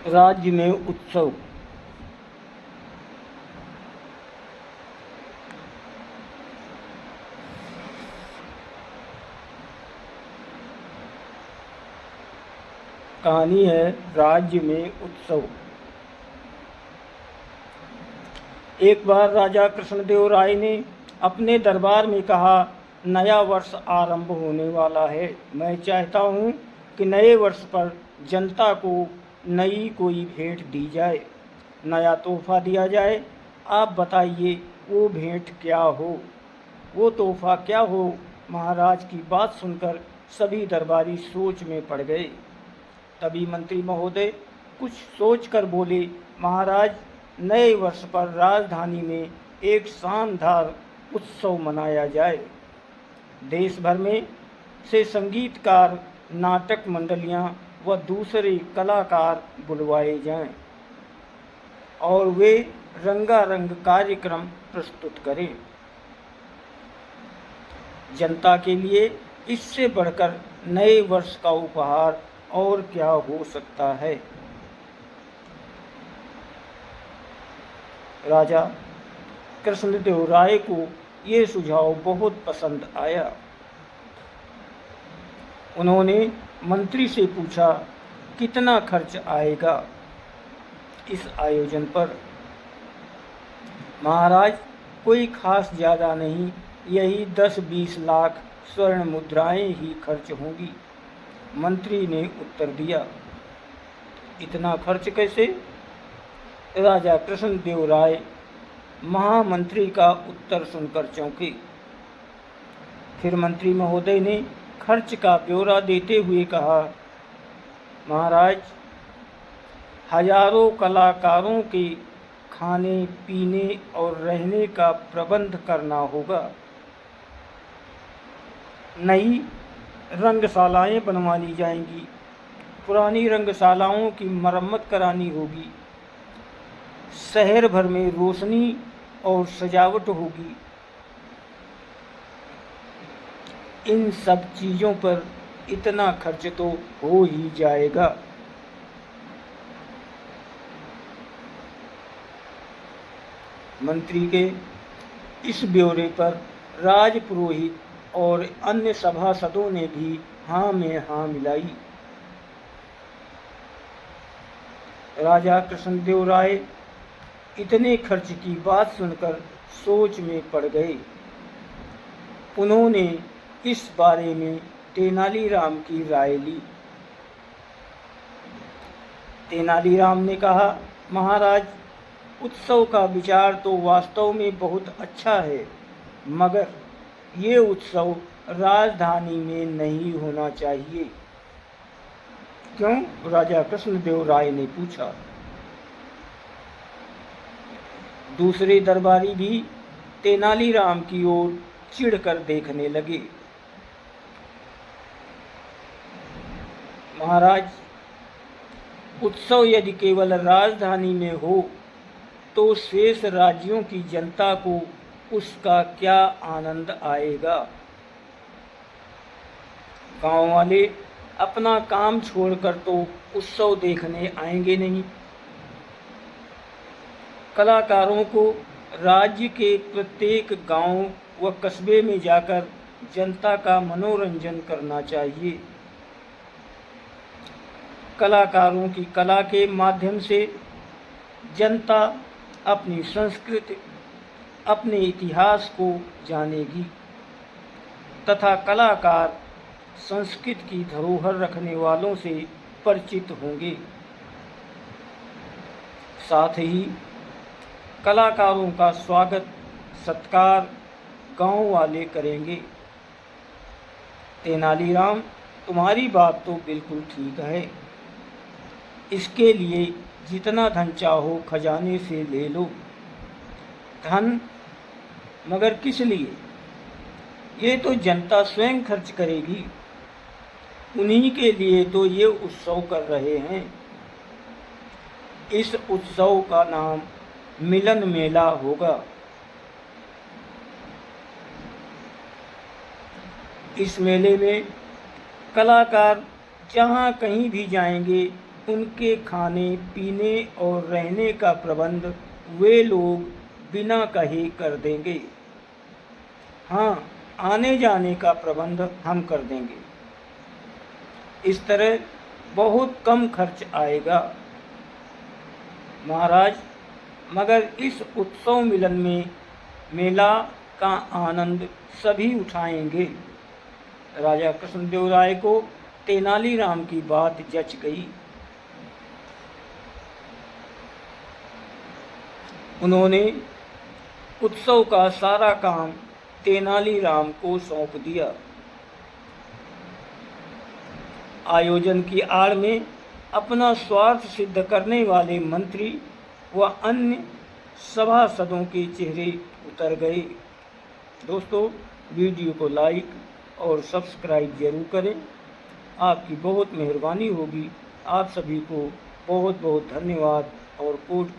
राज्य में उत्सव। कहानी है राज्य में उत्सव। एक बार राजा कृष्णदेव राय ने अपने दरबार में कहा, नया वर्ष आरंभ होने वाला है। मैं चाहता हूँ कि नए वर्ष पर जनता को नई कोई भेंट दी जाए, नया तोहफा दिया जाए। आप बताइए वो भेंट क्या हो, वो तोहफा क्या हो। महाराज की बात सुनकर सभी दरबारी सोच में पड़ गए। तभी मंत्री महोदय कुछ सोचकर बोले, महाराज, नए वर्ष पर राजधानी में एक शानदार उत्सव मनाया जाए। देश भर में से संगीतकार, नाटक मंडलियां व दूसरे कलाकार बुलवाए जाएं और वे रंगारंग कार्यक्रम प्रस्तुत करें। जनता के लिए इससे बढ़कर नए वर्ष का उपहार और क्या हो सकता है। राजा कृष्णदेव राय को ये सुझाव बहुत पसंद आया। उन्होंने मंत्री से पूछा, कितना खर्च आएगा इस आयोजन पर। महाराज, कोई खास ज़्यादा नहीं, यही 10-20 लाख स्वर्ण मुद्राएं ही खर्च होंगी। मंत्री ने उत्तर दिया। इतना खर्च कैसे? राजा कृष्णदेव राय महामंत्री का उत्तर सुनकर चौंके। फिर मंत्री महोदय ने खर्च का ब्यौरा देते हुए कहा, महाराज, हजारों कलाकारों के खाने पीने और रहने का प्रबंध करना होगा। नई रंगशालाएं बनवानी जाएंगी, पुरानी रंगशालाओं की मरम्मत करानी होगी, शहर भर में रोशनी और सजावट होगी। इन सब चीज़ों पर इतना खर्च तो हो ही जाएगा। मंत्री के इस ब्यौरे पर राजपुरोहित और अन्य सभासदों ने भी हाँ में हाँ मिलाई। राजा कृष्णदेव राय इतने खर्च की बात सुनकर सोच में पड़ गए। उन्होंने इस बारे में तेनालीराम की राय ली। तेनालीराम ने कहा, महाराज, उत्सव का विचार तो वास्तव में बहुत अच्छा है, मगर ये उत्सव राजधानी में नहीं होना चाहिए। क्यों? राजा कृष्णदेव राय ने पूछा। दूसरे दरबारी भी तेनालीराम की ओर चिढ़कर देखने लगे। महाराज, उत्सव यदि केवल राजधानी में हो तो शेष राज्यों की जनता को उसका क्या आनंद आएगा। गांव वाले अपना काम छोड़कर तो उत्सव देखने आएंगे नहीं। कलाकारों को राज्य के प्रत्येक गांव व कस्बे में जाकर जनता का मनोरंजन करना चाहिए। कलाकारों की कला के माध्यम से जनता अपनी संस्कृति, अपने इतिहास को जानेगी तथा कलाकार संस्कृति की धरोहर रखने वालों से परिचित होंगे। साथ ही कलाकारों का स्वागत सत्कार गांव वाले करेंगे। तेनालीराम, तुम्हारी बात तो बिल्कुल ठीक है। इसके लिए जितना धन चाहो खजाने से ले लो। धन? मगर किस लिए? ये तो जनता स्वयं खर्च करेगी। उन्हीं के लिए तो ये उत्सव कर रहे हैं। इस उत्सव का नाम मिलन मेला होगा। इस मेले में कलाकार जहाँ कहीं भी जाएंगे उनके खाने पीने और रहने का प्रबंध वे लोग बिना कहे कर देंगे। हाँ, आने जाने का प्रबंध हम कर देंगे। इस तरह बहुत कम खर्च आएगा। महाराज, मगर इस उत्सव मिलन में मेला का आनंद सभी उठाएंगे। राजा कृष्णदेव राय को तेनालीराम की बात जच गई। उन्होंने उत्सव का सारा काम तेनालीराम को सौंप दिया। आयोजन की आड़ में अपना स्वार्थ सिद्ध करने वाले मंत्री व अन्य सभासदों के चेहरे उतर गए। दोस्तों, वीडियो को लाइक और सब्सक्राइब जरूर करें। आपकी बहुत मेहरबानी होगी। आप सभी को बहुत बहुत धन्यवाद और कोट